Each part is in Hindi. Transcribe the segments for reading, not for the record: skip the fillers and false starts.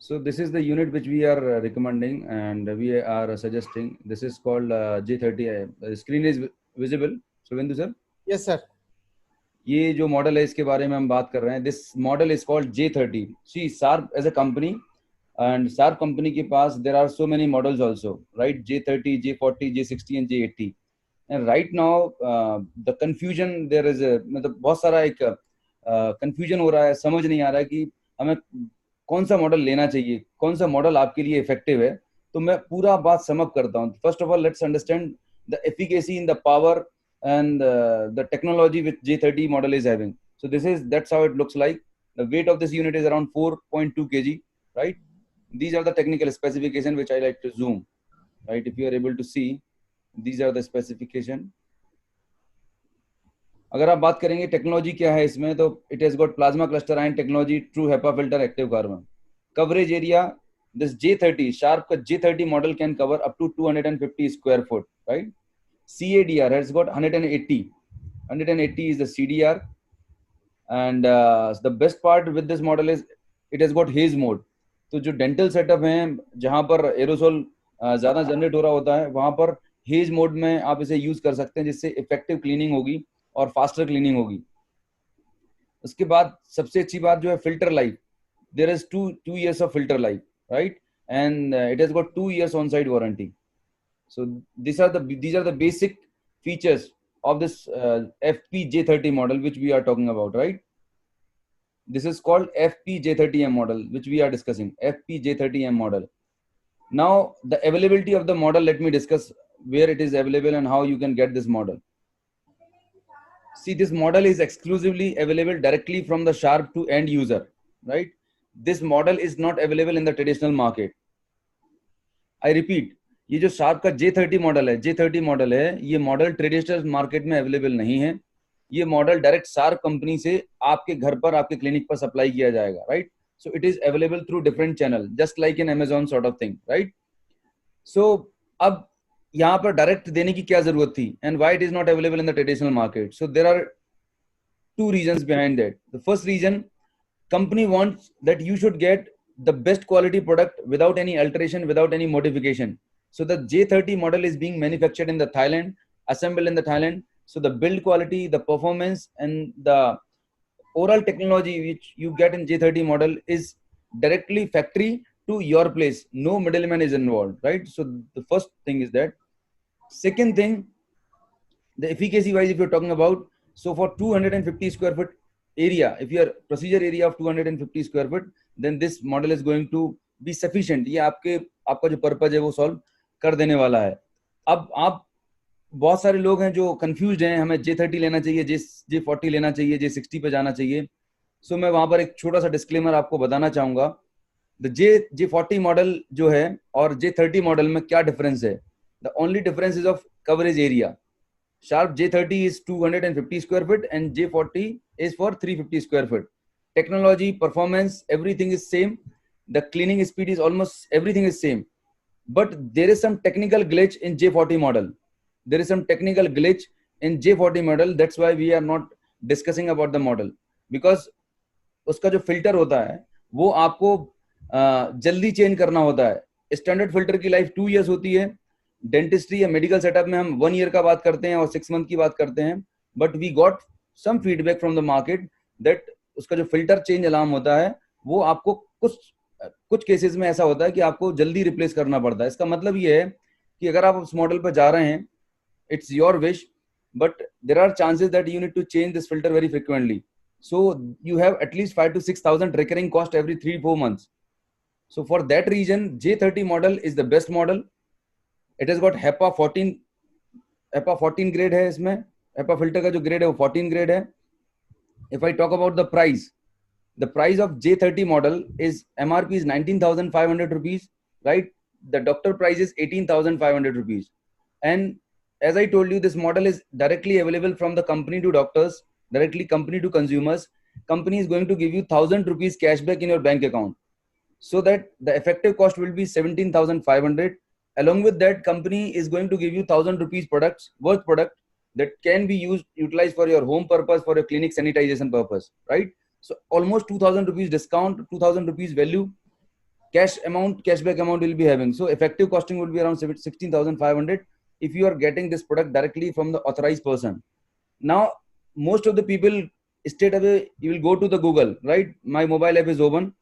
So this is the unit which we are recommending and we are suggesting. This is called J30. Screen is visible. Shubhendu sir. Yes, sir. ये जो मॉडल है इसके बारे में हम बात कर रहे हैं. This model is called J30. See Sharp as a company and Sharp company के पास there are so many models also, right? J30, J40, J60 and J80. And right now the confusion there is a, मतलब बहुत सारा एक confusion हो रहा है, समझ नहीं आ रहा है कि हमें कौन सा मॉडल लेना चाहिए, कौन सा मॉडल आपके लिए इफेक्टिव है. तो मैं पूरा बात सम अप करता हूँ. First of all let's understand the efficacy in the power and the technology which J30 model is having. So that's how it looks like. The weight of this unit is around 4.2 kg, right? These are the technical specification which I like to zoom, right? If you are able to see, these are the specification. अगर आप बात करेंगे टेक्नोलॉजी क्या है इसमें, तो it has got plasma cluster ion technology, true HEPA filter, active carbon. Coverage area, this J30 Sharp का J30 model can cover up to 250 square foot, right? CADR has got 180. 180 is the CDR, and the best part with this model is it has got haze mode. तो जो डेंटल सेटअप हैं जहां पर एरोसोल ज्यादा जनरेट हो रहा होता है, वहां पर हेज मोड में आप इसे यूज कर सकते हैं, जिससे इफेक्टिव क्लीनिंग होगी और फास्टर क्लीनिंग होगी. उसके बाद सबसे अच्छी बात जो है filter life. There is 2 years of filter life, right? And it has got 2 years onsite warranty. So these are the basic features of this FP-J30 model which we are talking about, right? This is called FP-J30M model which we are discussing. FP-J30M model. Now the availability of the model, let me discuss where it is available and how you can get this model. See, this model is exclusively available directly from the Sharp to end user, right? This model is not available in the traditional market. I repeat, ये जो शार्प का J30 मॉडल है, ये मॉडल ट्रेडिशनल मार्केट में अवेलेबल नहीं है. ये मॉडल डायरेक्ट शार्प कंपनी से आपके घर पर, आपके क्लिनिक पर सप्लाई किया जाएगा, right? So it is available through different channel, just like in Amazon sort of thing, right? So अब यहाँ पर डायरेक्ट देने की क्या जरूरत थी, and why it is not available in the traditional market? So there are 2 reasons behind that. The first reason, company wants that you should get the best quality product without any alteration, without any modification. So the J30 model is being manufactured in the Thailand, assembled in the Thailand. So the build quality, the performance and the overall technology which you get in J30 model is directly factory to your place. No middleman is involved, right? So the first thing is that. Second thing, the efficacy wise, if you're talking about, so for 250 square foot area, if your procedure area of 250 square foot, then this model is going to be sufficient. ये आपका जो पर्पज है वो सॉल्व कर देने वाला है. अब आप बहुत सारे लोग हैं जो कंफ्यूज्ड हैं, हमें J30 लेना चाहिए, J40 लेना चाहिए, J60 पे जाना चाहिए. सो मैं वहां पर एक छोटा सा डिस्क्लेमर आपको बताना चाहूंगा. द J40 मॉडल जो है और J30 मॉडल में क्या डिफरेंस है? The only difference is of coverage area. Sharp J30 is 250 square foot and J40 is for 350 square foot. Technology, performance, everything is same. The cleaning speed is almost everything is same. But there is some technical glitch in J40 model. There is some technical glitch in J40 model. That's why we are not discussing about the model. Because उसका जो फिल्टर होता है वो आपको जल्दी चेंज करना होता है. स्टैंडर्ड फिल्टर की लाइफ 2 years होती है. डेंटिस्ट्री या मेडिकल सेटअप में हम 1 year का बात करते हैं और 6 month की बात करते हैं. But we got some feedback from the market that उसका जो फिल्टर चेंज अलार्म होता है वो आपको कुछ केसेस में ऐसा होता है कि आपको जल्दी रिप्लेस करना पड़ता है. इसका मतलब ये है कि अगर आप उस मॉडल पर जा रहे हैं, it's your wish, but there are chances that you need to change this filter very frequently. So you have at least 5,000 to 6,000 recurring cost every 3-4 months. So for that reason, J30 model is the best model. It has got HEPA 14 grade है इसमें. HEPA filter का जो grade है वो 14 grade है. If I talk about the price of J30 model is MRP is 19,500 rupees, right? The doctor price is 18,500 rupees. And as I told you, this model is directly available from the company to doctors, directly company to consumers. Company is going to give you 1,000 rupees cashback in your bank account, so that the effective cost will be 17,500. Along with that, company is going to give you 1,000 rupees worth product that can be utilized for your home purpose, for your clinic sanitization purpose, right? So almost 2,000 rupees discount, 2,000 rupees value cash amount, cashback amount will be having. So effective costing will be around 16,500 if you are getting this product directly from the authorized person. Now, most of the people straight away you will go to the Google, right? My mobile app is open.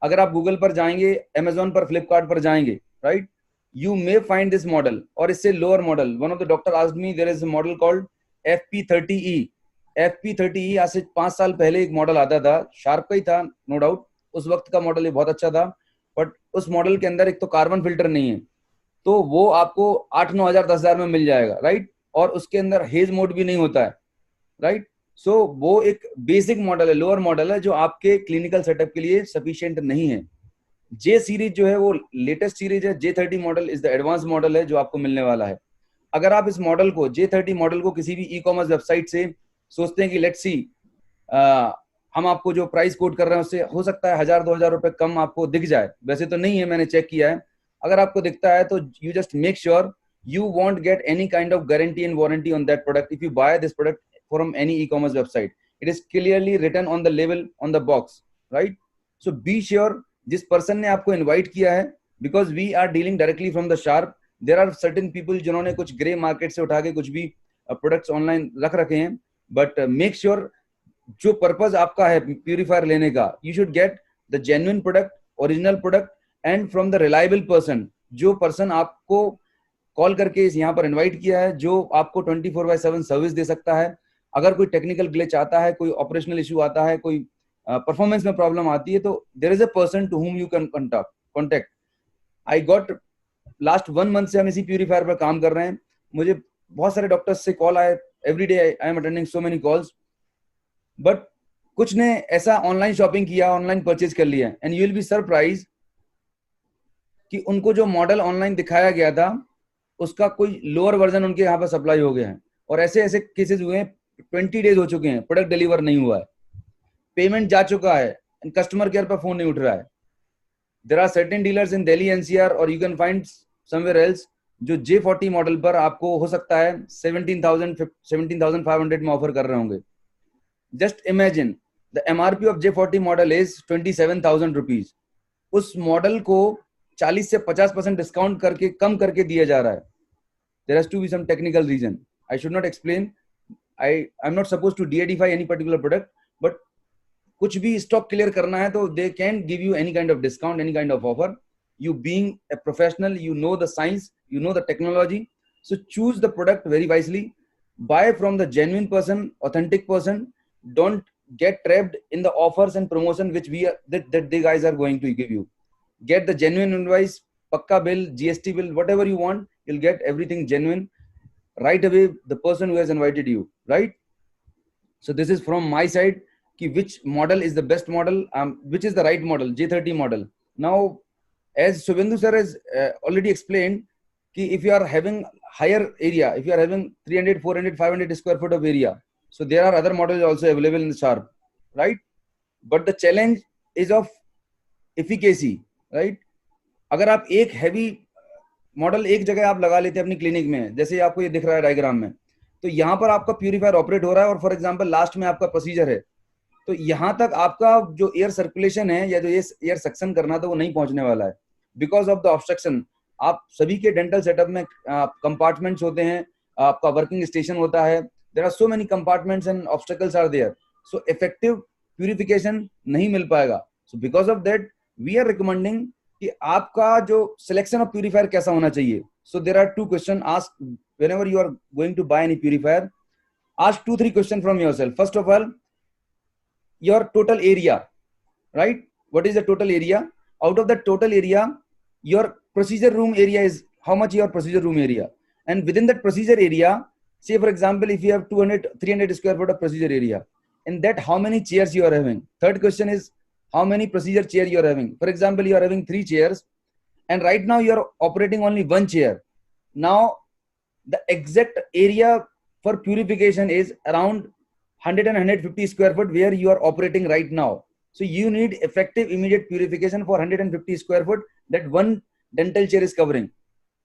अगर आप गूगल पर जाएंगे, अमेजोन पर, फ्लिपकार्ट पर जाएंगे, right, you may find this model और इससे lower model. One of the doctor asked me there is a model called FP30E. FP30E आज से 5 साल पहले एक मॉडल आता था, शार्प का ही था नो डाउट, उस वक्त का मॉडल ये बहुत अच्छा था, बट उस मॉडल के अंदर एक तो कार्बन फिल्टर नहीं है, तो वो आपको 8-9 हजार 10 हजार में मिल जाएगा, राइट, और उसके अंदर हेज मोड भी नहीं होता है, राइट. सो वो एक बेसिक मॉडल है, लोअर मॉडल है, जो आपके क्लिनिकल सेटअप के लिए सफिशिएंट नहीं है. जे सीरीज जो है वो लेटेस्ट सीरीज है. J30 model is the advance model है जो आपको मिलने वाला है. अगर आप इस मॉडल को, J30 मॉडल को किसी भी ई कॉमर्स वेबसाइट से सोचते हैं कि लेट्स सी हम आपको जो प्राइस कोट कर रहे हैं उससे हो सकता है 1000-2000 रुपए कम आपको दिख जाए, वैसे तो नहीं है, मैंने चेक किया है. अगर आपको दिखता है तो you just make sure you won't get any kind of guarantee and warranty on that product if you buy this product from any e-commerce website. It is clearly written on the label on the box, right? So be sure जिस पर्सन ने आपको इनवाइट किया है, because we are dealing directly from the Sharp. There are certain people जिन्होंने कुछ ग्रे मार्केट से उठा के कुछ भी प्रोडक्ट्स ऑनलाइन रख रखे हैं, बट मेक श्योर जो पर्पज आपका है प्यूरिफायर लेने का, you should get the genuine product, original product and from the reliable person. जो पर्सन आपको कॉल करके इस यहाँ पर इनवाइट किया है, जो आपको 24/7 सर्विस दे सकता है. अगर कोई टेक्निकल ग्लिच आता है, कोई ऑपरेशनल इशू आता है, कोई परफॉर्मेंस में प्रॉब्लम आती है, तो there is a person to whom you can contact. I got last 1 month से हम इसी प्यूरिफायर पर काम कर रहे हैं. मुझे बहुत सारे डॉक्टर्स से कॉल आए, every day I am attending so many calls, but कुछ ने ऐसा ऑनलाइन शॉपिंग किया, ऑनलाइन परचेज कर लिया, and you will be surprise कि उनको जो मॉडल ऑनलाइन दिखाया गया था उसका कोई लोअर वर्जन उनके यहाँ पर सप्लाई हो गया है. और ऐसे ऐसे केसेस हुए हैं, 20 डेज हो चुके हैं, प्रोडक्ट डिलीवर नहीं हुआ है, पेमेंट जा चुका है, कस्टमर केयर पर फोन नहीं उठ रहा है. There are certain dealers in Delhi NCR और you can find somewhere else जो J40 मॉडल पर आपको हो सकता है 17,500 में ऑफर कर रहे होंगे. Just imagine the MRP of J40 model is 27,000 rupees. उस मॉडल को 40 से 50% डिस्काउंट करके कम करके दिया जा रहा है. There has to be some technical reason. I should not explain. I'm not supposed to de-edify any particular product, but कुछ भी स्टॉक क्लियर करना है तो they can give you any kind of discount, any kind of offer. You being a professional, you know the science, you know the technology. So choose the product very wisely. Buy from the genuine person, authentic person. Don't get trapped in the offers and promotion which that the guys are going to give you. Get the genuine invoice, pakka bill, GST bill, whatever you want, you'll get everything genuine right away, the person who has invited you, right? So this is from my side ki which model is the best model, which is the right model, J30 model. Now as Subhendu sir has already explained ki if you are having higher area, if you are having 300, 400, 500 square foot of area, so there are other models also available in the Sharp, right? But the challenge is of efficacy, right. अगर आप एक हैवी मॉडल एक जगह आप लगा लेते हैं अपनी क्लिनिक में, जैसे आपको ये दिख रहा है डायग्राम में, तो यहाँ पर आपका प्यूरिफायर ऑपरेट हो रहा है और फॉर एग्जांपल लास्ट में आपका प्रोसीजर है, तो यहाँ तक आपका जो एयर सर्कुलेशन है या जो ये एयर सक्शन करना था वो नहीं पहुंचने वाला है बिकॉज ऑफ द ऑब्स्ट्रक्शन. आप सभी के डेंटल सेटअप में कंपार्टमेंट्स होते हैं, आपका वर्किंग स्टेशन होता है, there are so many compartments and obstacles are there, so effective purification नहीं मिल पाएगा. So because of that we are recommending कि आपका जो सिलेक्शन ऑफ प्यूरिफायर कैसा होना चाहिए. So there are 2 question ask whenever you are going to buy any purifier. Ask 2-3 question from yourself. First of all, your total area, right? What is the total area? Out of the total area, your procedure room area is how much your procedure room area, and with in that procedure area, say for example if you have 200-300 square foot of procedure area, in that how many chairs you are having. Third question is how many procedure chair you are having. For example, you are having 3 chairs and right now you are operating only 1 chair. Now the exact area for purification is around 100 and 150 square foot where you are operating right now. So you need effective immediate purification for 150 square foot that one dental chair is covering.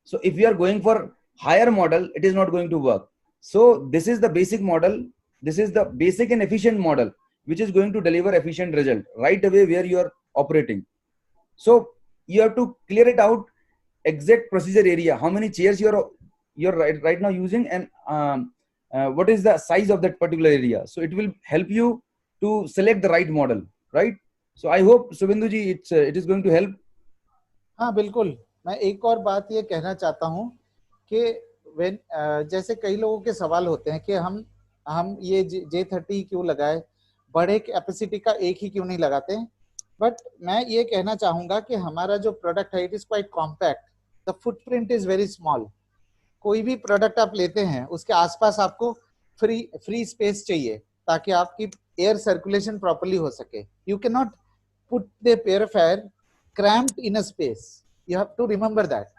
So if you are going for higher model, it is not going to work. So this is the basic model. This is the basic and efficient model which is going to deliver efficient result right away where you are operating. So you have to clear it out, exact procedure area, how many chairs you're right now using, and what is the size of that particular area. So it will help you to select the right model, right? So I hope Subhendu ji it is going to help. हाँ बिल्कुल, मैं एक और बात ये कहना चाहता हूँ कि जैसे कई लोगों के सवाल होते हैं कि हम ये J30 क्यों लगाए, बड़े कैपेसिटी का एक ही क्यों नहीं लगाते हैं। बट मैं ये कहना चाहूंगा कि हमारा जो प्रोडक्ट है it is quite compact, the footprint is very small. कोई भी प्रोडक्ट आप लेते हैं उसके आसपास आपको फ्री स्पेस चाहिए ताकि आपकी एयर सर्कुलेशन प्रॉपर्ली हो सके। You can not put the purifier cramped in a space. You have to remember that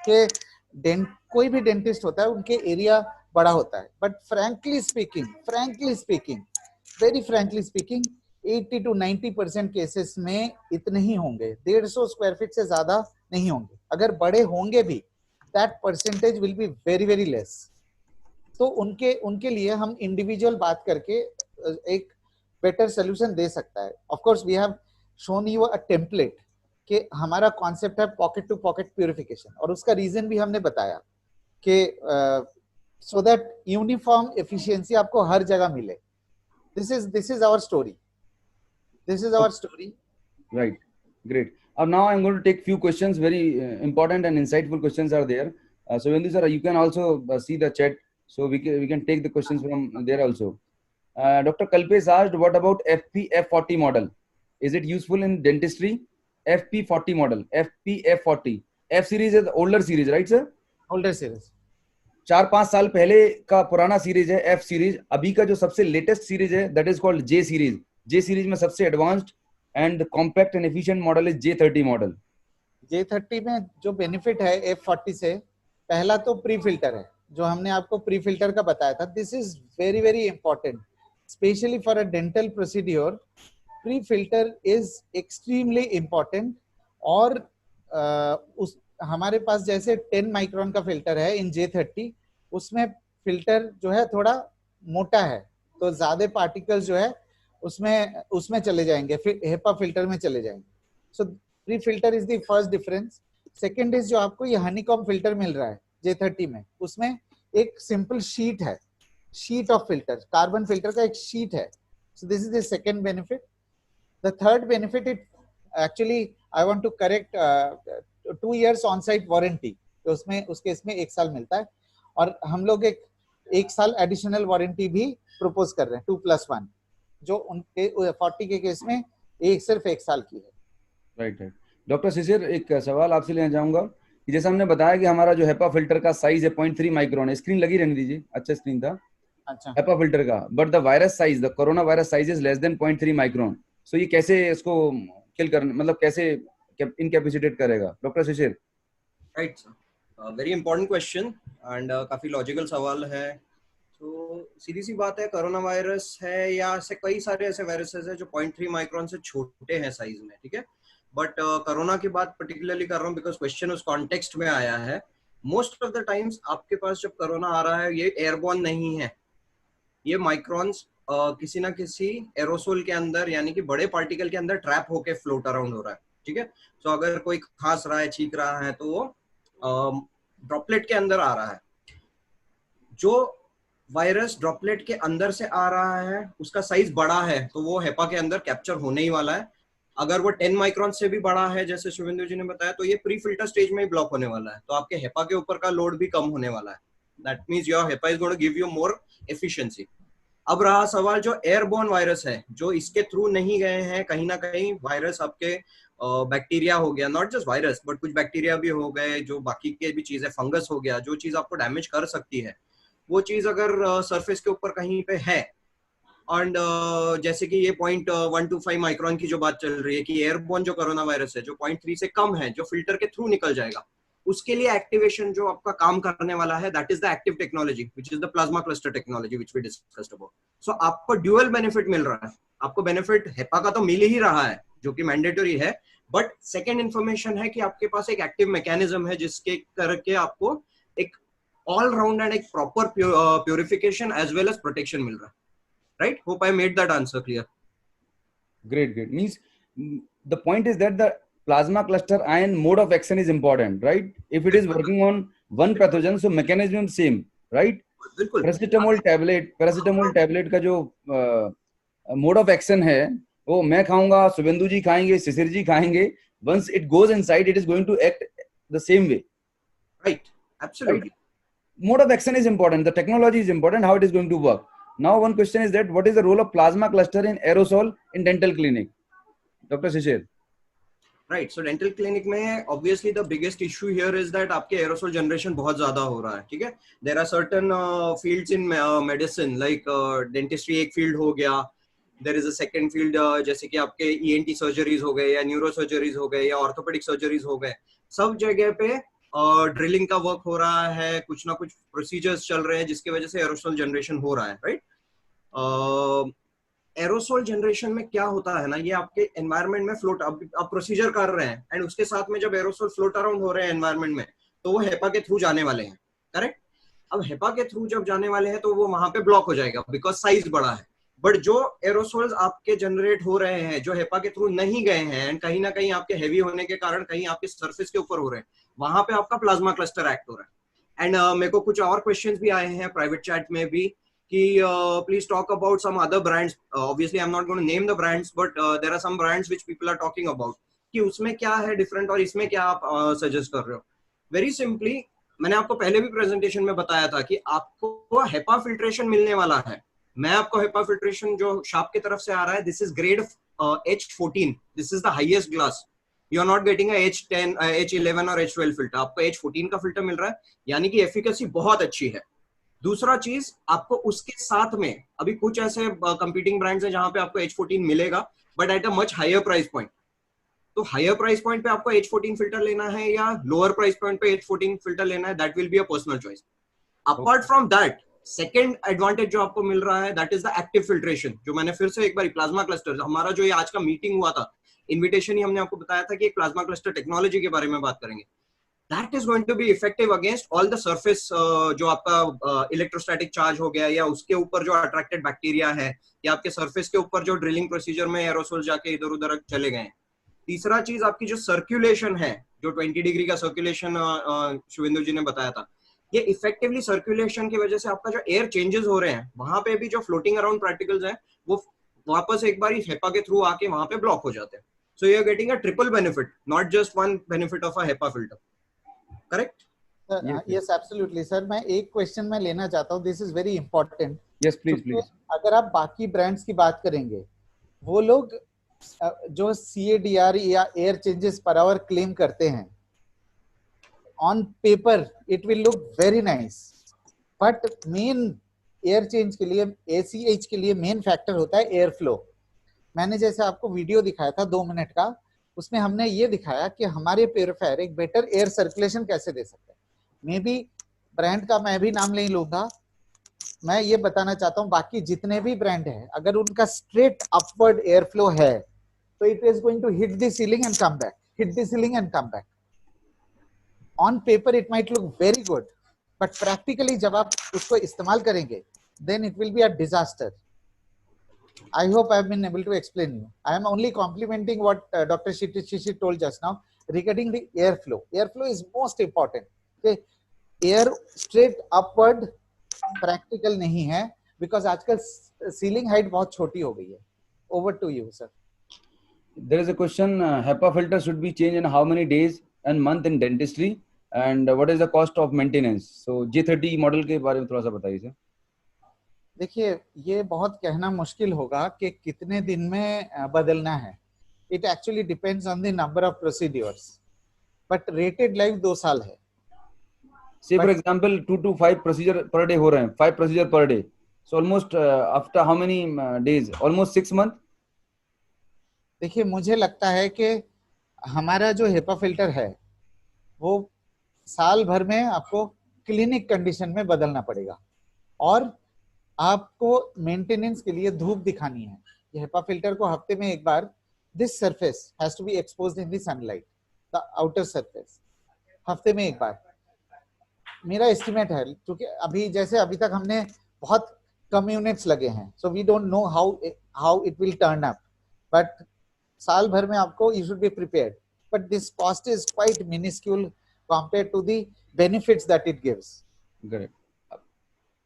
कि कोई भी डेंटिस्ट होता है उनके एरिया बड़ा होता है, but frankly speaking very frankly speaking 80 to 90% cases में इतने ही होंगे, 150 स्क्वायर फीट से ज्यादा नहीं होंगे। अगर बड़े होंगे भी that percentage will be very very less. तो उनके लिए हम इंडिविजुअल बात करके एक बेटर सोल्यूशन दे सकता है। Of course we have shown you a template कि हमारा कॉन्सेप्ट है पॉकेट टू पॉकेट प्यूरिफिकेशन, और उसका रीजन भी हमने बताया कि सो दैट यूनिफॉर्म एफिशिएंसी आपको हर जगह मिले। This is our story, right? Great. Now I'm going to take few questions, very important and insightful questions are there. So Vendu sir, you can also see the chat, so we can take the questions from there also. Dr. Kalpesh asked, what about FP-F40 model? Is it useful in dentistry? FP40 model, FP-F40, F series is older series, right sir? Older series, 4-5 साल पहले का पुराना सीरीज है F सीरीज। अभी का जो सबसे लेटेस्ट सीरीज है that is called J series. J series में सबसे advanced and compact and efficient model is J30 model. J30 में जो बेनिफिट है F40 से, पहला तो प्री फिल्टर है, जो हमने आपको प्री फिल्टर का बताया था। This is very very important, specially for a dental procedure. Pre filter is extremely important. और उस हमारे पास जैसे 10 माइक्रोन का फिल्टर है इन J30, उसमें फिल्टर जो है थोड़ा मोटा है, तो ज्यादा पार्टिकल्स जो है उसमें चले जाएंगे, फिर हेपा फिल्टर में चले जाएंगे। सो pre filter is the first difference. Second is जो आपको ये हनीकॉम फिल्टर मिल रहा है J30 में, उसमें एक सिंपल शीट है, sheet of filter, carbon filter का एक शीट है। सो this is the second benefit. The third benefit, it actually I want to correct 2 years on-site warranty, तो उसके इसमें 1 साल मिलता है, और हम लोग एक साल एडिशनल वारंटी भी प्रपोज कर रहे हैं 2+1, जो उनके 40 के केस में सिर्फ 1 साल की है। राइट। डॉक्टर शिशिर, एक सवाल आपसे लेना चाहूंगा कि जैसे हमने बताया कि हमारा जो हेपा फिल्टर का साइज है 0.3 माइक्रोन है, स्क्रीन लगी रहने दीजिए, अच्छा स्क्रीन था हेपा फिल्टर का, but the virus size, the corona virus size is less than 0.3 micron. So ये कैसे इसको किल करना, मतलब कैसे इनकैपेसिटेट करेगा doctor Shishir? Right sir, very important question and काफी लॉजिकल सवाल है। तो सीधी सी बात है, कोरोना वायरस है या ऐसे कई सारे ऐसे वायरसेस है जो 0.3 माइक्रोन से छोटे हैं साइज में, ठीक है। बट कोरोना की बात पर्टिकुलरली कर रहा हूँ बिकॉज क्वेश्चन उस कॉन्टेक्स्ट में आया है। मोस्ट ऑफ द टाइम्स आपके पास जब कोरोना आ रहा है, ये एयरबॉर्न नहीं है, ये माइक्रॉन्स किसी ना किसी एरोसोल के अंदर, यानी कि बड़े पार्टिकल के अंदर ट्रैप होके फ्लोट अराउंड हो रहा है, ठीक है। तो अगर कोई खांस रहा है, छींक रहा है, तो वो ड्रॉपलेट के अंदर आ रहा है। जो वायरस ड्रॉपलेट के अंदर से आ रहा है उसका साइज बड़ा है, तो वो हेपा के अंदर कैप्चर होने ही वाला है। अगर वो 10 माइक्रोन से भी बड़ा है, जैसे शुभेंदु जी ने बताया, तो ये प्री फिल्टर स्टेज में ही ब्लॉक होने वाला है, तो आपके हेपा के ऊपर का लोड भी कम होने वाला है। That means your HEPA is going to give you more efficiency. अब रहा सवाल जो एयरबोर्न वायरस है, जो इसके थ्रू नहीं गए हैं, कहीं ना कहीं वायरस आपके बैक्टीरिया हो गया, नॉट जस्ट वायरस बट कुछ बैक्टीरिया भी हो गए, जो बाकी के भी चीज है, फंगस हो गया, जो चीज आपको डैमेज कर सकती है, वो चीज अगर सरफेस के ऊपर कहीं पे है, एंड जैसे कि ये 0.125 माइक्रोन की जो बात चल रही है कि एयरबोर्न जो कोरोना वायरस है, जो 0.3 से कम है, जो फिल्टर के थ्रू निकल जाएगा, उसके लिए एक्टिवेशन जो आपका काम करने वाला है, that is the active technology which is the plasma cluster technology which we discussed about. So आपको ड्यूअल बेनिफिट मिल रहा है। आपको बेनिफिट हेपा का तो मिल ही रहा है जो कि मैंडेटरी है, बट सेकेंड इंफॉर्मेशन है कि आपके पास एक एक्टिव मैकेनिज्म है जिसके करके आपको एक ऑल राउंड एंड एक proper purification as well as protection मिल रहा है। Right? Hope I made that answer clear. Great. Means the point is that the plasma cluster ion mode of action is important, right? If it is working on one pathogen, so mechanism same, right? बिल्कुल पैरासिटामोल टैबलेट का जो मोड ऑफ एक्शन है वो मैं खाऊंगा, शुभेंदु जी खाएंगे, शिशिर जी खाएंगे, once it goes inside it is going to act the same way, right, absolutely, right? Mode of action is important, the technology is important, how it is going to work. Now one question is that what is the role of plasma cluster in aerosol in dental clinic? Dr. Shishir. right. So dental clinic में obviously the biggest issue here is that आपके aerosol generation बहुत ज्यादा हो रहा है, ठीक है. There are certain fields in medicine like dentistry एक field हो गया. There is a second field जैसे कि आपके ENT surgeries हो गए या न्यूरो surgeries हो गए या orthopedic surgeries हो गए. सब जगह पे ड्रिलिंग का वर्क हो रहा है, कुछ ना कुछ प्रोसीजर्स चल रहे हैं जिसकी वजह से एरोसोल जनरेशन हो रहा है, राइट. एरोसोल जनरेशन में क्या होता है ना, ये आपके एनवायरनमेंट में फ्लोट, आप प्रोसीजर कर रहे हैं एंड उसके साथ में जब एरोसोल फ्लोट अराउंड हो रहे हैं एनवायरनमेंट में तो वो हेपा के थ्रू जाने वाले हैं, करेक्ट. अब हेपा के थ्रू जब जाने वाले हैं तो वो वहां पे ब्लॉक हो जाएगा बिकॉज साइज बड़ा है. बट जो एरोसोल्स आपके जनरेट हो रहे हैं जो हेपा के थ्रू नहीं गए हैं एंड कहीं ना कहीं आपके हैवी होने के कारण कहीं आपके सरफेस के ऊपर हो रहे हैं, वहां पे आपका प्लाज्मा क्लस्टर एक्ट हो रहा है. एंड मेरे को कुछ और क्वेश्चंस भी आए हैं प्राइवेट चैट में भी कि please talk about some other brands. Obviously I am not going to name the brands but there are some brands which people are talking about कि उसमें क्या है डिफरेंट और इसमें क्या आप सजेस्ट कर रहे हो. वेरी सिंपली मैंने आपको पहले भी प्रेजेंटेशन में बताया था कि आपको हेपा फिल्ट्रेशन मिलने वाला है. मैं आपको हेपा फिल्ट्रेशन जो शार्प की तरफ से आ रहा है, this is grade H14, this is the highest class. You are not getting H10, H11 और H12 फिल्टर, आपको H14 का फिल्टर मिल रहा है, यानी कि एफिकेसी बहुत अच्छी है. दूसरा चीज आपको उसके साथ में अभी कुछ ऐसे कंपीटिंग ब्रांड्स हैं जहां पे आपको H14 मिलेगा but at a much higher price point. तो हायर प्राइस पॉइंट पे आपको H14 फिल्टर लेना है या लोअर प्राइस पॉइंट पे H14 फिल्टर लेना है, that will be a personal choice. Apart from that second advantage जो आपको मिल रहा है that is the active filtration. जो मैंने फिर से एक बार प्लाज्मा क्लस्टर, हमारा जो ये आज का मीटिंग हुआ था, इन्विटेशन ही हमने आपको बताया था कि एक प्लाज्मा क्लस्टर टेक्नोलॉजी के बारे में बात करेंगे. That is going to be effective against all the surface जो आपका इलेक्ट्रोस्टैटिक चार्ज हो गया या उसके ऊपर जो अट्रैक्टेड बैक्टीरिया है या आपके सरफेस के ऊपर जो ड्रिलिंग प्रोसीजर में एरोसोल जाके इधर उधर चले गए. तीसरा चीज आपकी जो सर्कुलेशन है, जो 20 डिग्री का सर्कुलेशन शुभेंदु जी ने बताया था, ये इफेक्टिवली सर्कुलेशन की वजह से आपका जो एयर चेंजेस हो रहे हैं वहां पे भी जो फ्लोटिंग अराउंड पार्टिकल्स हैं वो वापस एक बार हेपा के थ्रू आके वहां पे ब्लॉक हो जाते हैं. So you are getting a triple benefit, not just one benefit of a HEPA filter, correct. Yes absolutely sir. मैं एक क्वेश्चन मैं लेना चाहता हूँ, this is very important. Yes please please. अगर आप बाकी ब्रांड्स की बात करेंगे, वो लोग जो CADR या air changes per hour claim करते हैं, on paper it will look very nice, but main air change के लिए, ACH के लिए मेन फैक्टर होता है एयर फ्लो. मैंने जैसे आपको वीडियो दिखाया था 2 मिनट का, उसमें हमने ये दिखाया कि हमारे प्योरीफायर एक बेटर एयर सर्कुलेशन कैसे दे सकते हैं. मे बी ब्रांड का मैं भी नाम नहीं लूंगा, मैं ये बताना चाहता हूँ बाकी जितने भी ब्रांड है अगर उनका स्ट्रेट अपवर्ड एयर फ्लो है तो it is going to hit the ceiling and come back, hit the ceiling and come back. On paper it might look very good, but practically जब आप उसको इस्तेमाल करेंगे then it will be a disaster. I hope I have been able to explain you. I am only complimenting what Dr. Shishir told just now regarding the airflow. Airflow is most important. Okay, air straight upward practical नहीं है because आजकल ceiling height बहुत छोटी हो गई है. Over to you, sir. There is a question. HEPA filter should be changed in how many days and month in dentistry, and what is the cost of maintenance? So J30 model के बारे में थोड़ा सा बताइए सर. देखिए, ये बहुत कहना मुश्किल होगा कि कितने दिन में बदलना है. It actually depends on the number of procedures, but rated life 2 साल है. Say for example 2 to 5 procedure per day हो रहे हैं, 5 procedure per day. So almost after how many days? Almost 6 months. देखिए, मुझे लगता है कि हमारा जो हेपा फिल्टर है वो साल भर में आपको क्लिनिक कंडीशन में बदलना पड़ेगा और आपको मेंटेनेंस के लिए धूप दिखानी है. ये हेपा फिल्टर को हफ्ते में एक बार, this surface has to be exposed in the sunlight, the outer surface, हफ्ते में एक बार. मेरा एस्टिमेट है क्योंकि अभी तक हमने बहुत कम यूनिट्स लगे हैं, so we don't know how it will turn up, but साल भर में आपको you should be prepared. but this cost is quite minuscule compared to the benefits that it gives. Correct.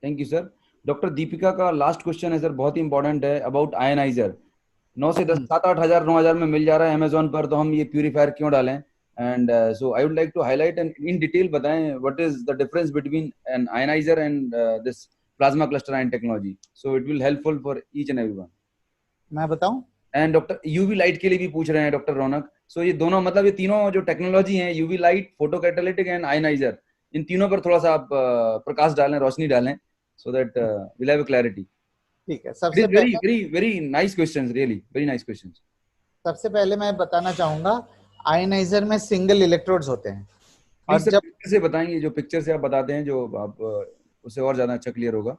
Thank you sir. Doctor Deepika का लास्ट क्वेश्चन है सर, बहुत ही इंपॉर्टेंट है, अबाउट आयनाइजर. 9 से 10 7-8 हजार 9 हजार में मिल जा रहा है अमेजोन पर, तो हम ये प्यूरिफायर क्यों डालें? And so I would like to highlight and in detail बताएं what is the difference between an ioniser and this plasma cluster ion technology, so it will helpful for each and everyone. मैं बताऊं? एंड डॉक्टर यूवी लाइट के लिए भी पूछ रहे हैं डॉक्टर रौनक. सो ये दोनों, मतलब ये तीनों जो टेक्नोलॉजी हैं, UV light, photo catalytic and ioniser, इन तीनों पर थोड़ा सा आप प्रकाश डालें, रोशनी डालें, so that we'll have a clarity. ठीक है. सबसे very nice questions, really very nice questions. सबसे पहले मैं बताना चाहूंगा, आयनाइजर में सिंगल इलेक्ट्रोड्स होते हैं. और जब पिक्चर से बताएंगे, जो पिक्चर से आप बताते हैं, जो आप उससे और ज्यादा अच्छा क्लियर होगा.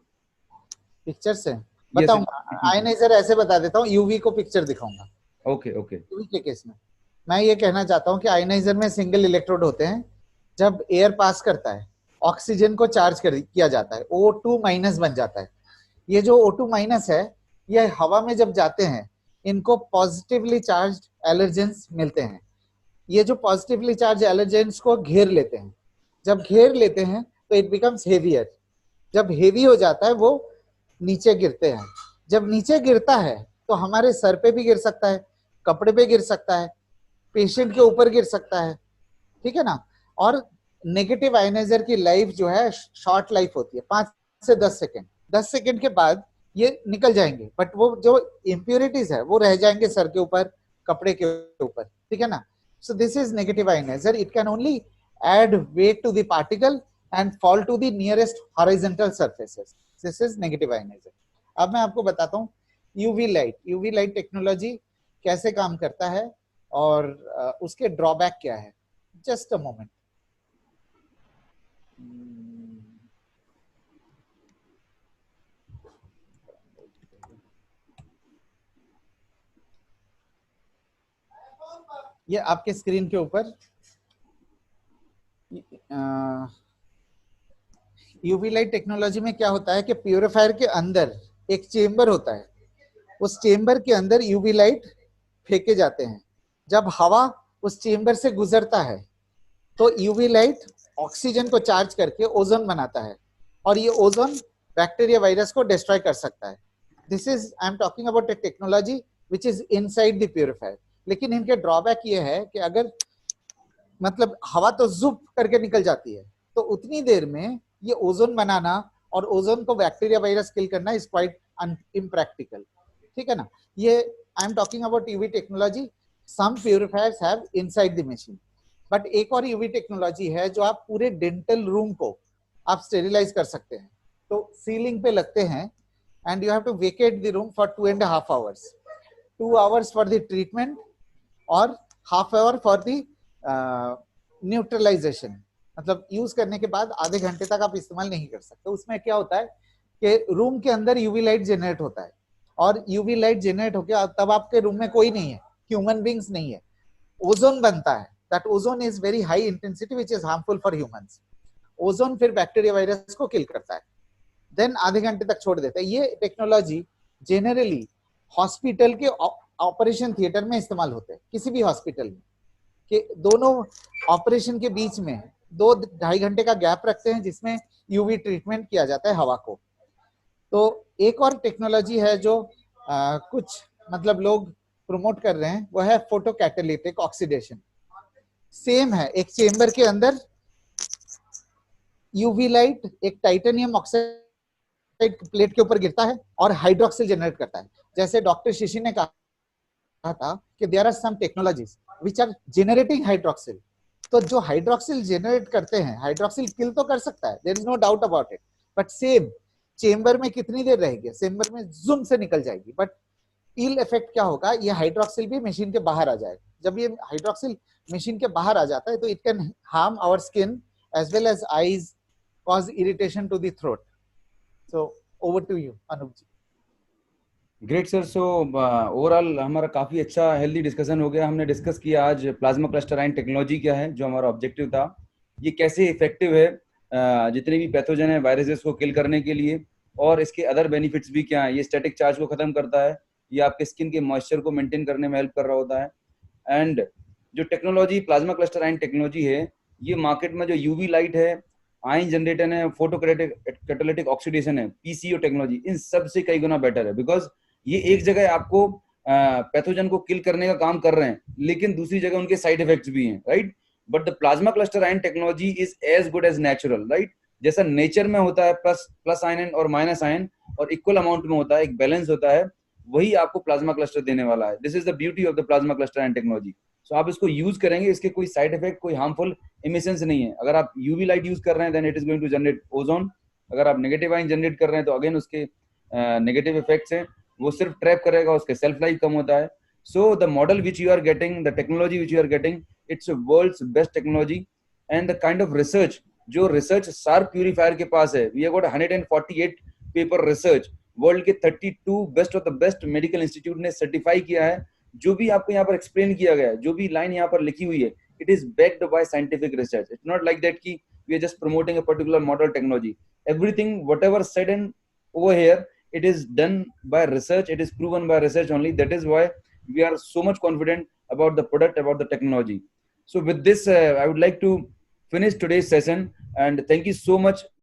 पिक्चर से बताऊंगा. आयनाइजर ऐसे बता देता हूँ, यूवी को पिक्चर दिखाऊंगा. ओके. यूवी के केस में मैं ये कहना चाहता हूँ कि आयनाइजर में सिंगल इलेक्ट्रोड होते हैं. जब एयर पास करता है, ऑक्सीजन को चार्ज किया जाता है, O2 माइनस बन जाता है. ये जो O2 माइनस है, ये हवा में जब जाते हैं, इनको पॉजिटिवली चार्ज्ड एलर्जेंस मिलते हैं. ये जो पॉजिटिवली चार्ज एलर्जेंस को घेर लेते हैं. जब घेर लेते हैं तो इट बिकम्स हेवियर. जब हेवी हो जाता है, वो नीचे गिरते हैं. जब नीचे गिरता है तो हमारे सर पे भी गिर सकता है, कपड़े पे गिर सकता है, पेशेंट के ऊपर गिर सकता है. ठीक है ना. और नेगेटिव आयनाइजर की लाइफ जो है शॉर्ट लाइफ होती है, 5 से 10 सेकेंड. 10 सेकेंड के बाद ये निकल जाएंगे, बट वो जो इम्प्योरिटीज है वो रह जाएंगे सर के ऊपर, कपड़े के ऊपर. ठीक है ना. So this is negative ioniser. It can only add weight to the particle and fall to the nearest horizontal surfaces. This is negative ioniser. अब मैं आपको बताता हूँ यूवी लाइट टेक्नोलॉजी कैसे काम करता है और उसके ड्रॉबैक क्या है. Just a moment. ये आपके स्क्रीन के ऊपर यूवी लाइट टेक्नोलॉजी में क्या होता है कि प्यूरिफायर के अंदर एक चेंबर होता है. उस चेंबर के अंदर यूवी लाइट फेंके जाते हैं. जब हवा उस चेंबर से गुजरता है तो यूवी लाइट ऑक्सीजन को चार्ज करके ओजोन बनाता है, और ये ओजोन बैक्टीरिया वायरस को डिस्ट्रॉय कर सकता है. This is I am talking about A technology which is inside the purifier. लेकिन इनके ड्रॉबैक ये है कि अगर मतलब हवा तो जुप करके निकल जाती है, तो उतनी देर में ये ओजोन बनाना और ओजोन को बैक्टीरिया वायरस किल करना इज क्वाइट इम्प्रैक्टिकल. ठीक है ना. ये I am talking about UV technology. Some purifiers have inside the machine. But एक और यूवी टेक्नोलॉजी है जो आप पूरे डेंटल रूम को आप स्टेरिलाइज कर सकते हैं. तो सीलिंग पे लगते हैं and you have to vacate the room for 2.5 hours. 2 hours for the treatment और half hour for the neutralisation. मतलब यूज करने के बाद आधे घंटे तक आप इस्तेमाल नहीं कर सकते. उसमें क्या होता है कि रूम के अंदर यूवी लाइट जनरेट होता है, और यूवी लाइट जनरेट होकर तब आपके रूम में कोई नहीं है, ह्यूमन बींग्स नहीं है. ओजोन बनता है. That ozone is very high intensity which is harmful for humans. Ozone फिर बैक्टीरिया वायरस को किल करता है, देन आधे घंटे तक छोड़ देता है. ये टेक्नोलॉजी जनरली हॉस्पिटल के ऑपरेशन थिएटर में इस्तेमाल होते हैं. किसी भी हॉस्पिटल में कि दोनों ऑपरेशन के बीच में 2-2.5 घंटे का गैप रखते हैं जिसमें यूवी ट्रीटमेंट किया जाता है हवा को. तो एक और टेक्नोलॉजी है जो कुछ मतलब लोग प्रमोट कर रहे हैं, वो है फोटो कैटालिटिक ऑक्सीडेशन. सेम है. एक चेंबर के अंदर यूवी लाइट एक टाइटेनियम ऑक्साइड प्लेट के ऊपर गिरता है और हाइड्रोक्सिल जनरेट करता है. जैसे डॉक्टर शिशी ने कहा था कि there are some technologies which are generating hydroxyl. तो जो हाइड्रोक्सिल जनरेट करते हैं, हाइड्रोक्सिल किल तो कर सकता है, there is no doubt about it, but same chamber में कितनी देर रहेगी? चेंबर में जूम से निकल जाएगी. बट इल इफेक्ट क्या होगा, ये हाइड्रोक्सिल भी मशीन के बाहर आ जाएगा. जब ये हाइड्रोक्सिल मशीन के बाहर आ जाता है तो it can harm our skin as well as eyes, cause irritation to the throat. So over to you Anoop ji. Great sir. So overall हमारा काफी अच्छा हेल्दी डिस्कशन हो गया. हमने डिस्कस किया आज प्लाज्मा क्लस्टर आयन टेक्नोलॉजी क्या है, जो हमारा ऑब्जेक्टिव था, ये कैसे इफेक्टिव है जितने भी पैथोजन है वायरसेस को किल करने के लिए, और इसके अदर बेनिफिट्स भी क्या है. ये स्टैटिक चार्ज को खत्म करता है, ये आपके स्किन के मॉइस्चर को मेंटेन करने में हेल्प कर रहा होता है, एंड जो technology plasma cluster ion technology है, ये मार्केट में जो यूवी लाइट है, आयन जनरेटर है, फोटो कैटालिटिक ऑक्सीडेशन है, पीसीओ टेक्नोलॉजी, इन सब से कई गुना बेटर है। बिकॉज ये एक जगह आपको पैथोजन को किल करने का काम कर रहे हैं, लेकिन दूसरी जगह उनके साइड इफेक्ट्स भी हैं, right. But the plasma cluster ion technology is as good as natural, right. जैसा नेचर में होता है प्लस आयन और माइनस आयन, और इक्वल अमाउंट में होता है, एक बैलेंस होता है, वही आपको प्लाज्मा क्लस्टर देने वाला है। This is the beauty of the plasma cluster ion technology. So आप इसको यूज करेंगे, इसके कोई साइड इफेक्ट, कोई हार्मफुल इमिशंस नहीं है। अगर आप यूवी लाइट यूज कर रहे हैं, then it is going to generate ozone. अगर आप नेगेटिव आयन जनरेट कर रहे हैं, तो अगेन उसके नेगेटिव इफेक्ट्स हैं, वो सिर्फ ट्रैप करेगा, उसके सेल्फ लाइफ कम होता है। So the model which you are getting, the technology which you are getting, it's world's best technology. And the kind of research, जो रिसर्च शार्प प्यूरिफायर के पास है, we have got 148 paper research, world के 32 best of the best medical institute ने सर्टिफाई किया है। जो भी आपको यहाँ पर एक्सप्लेन किया गया है, जो भी लाइन यहाँ पर लिखी हुई है, it is backed by scientific research. It's not like that कि we are just promoting a particular model technology. Everything whatever said and over here, it is done by research, it is proven by research only. That is why we are so much confident about the product, about the technology. So with this, I would like to finish today's session, and thank you so much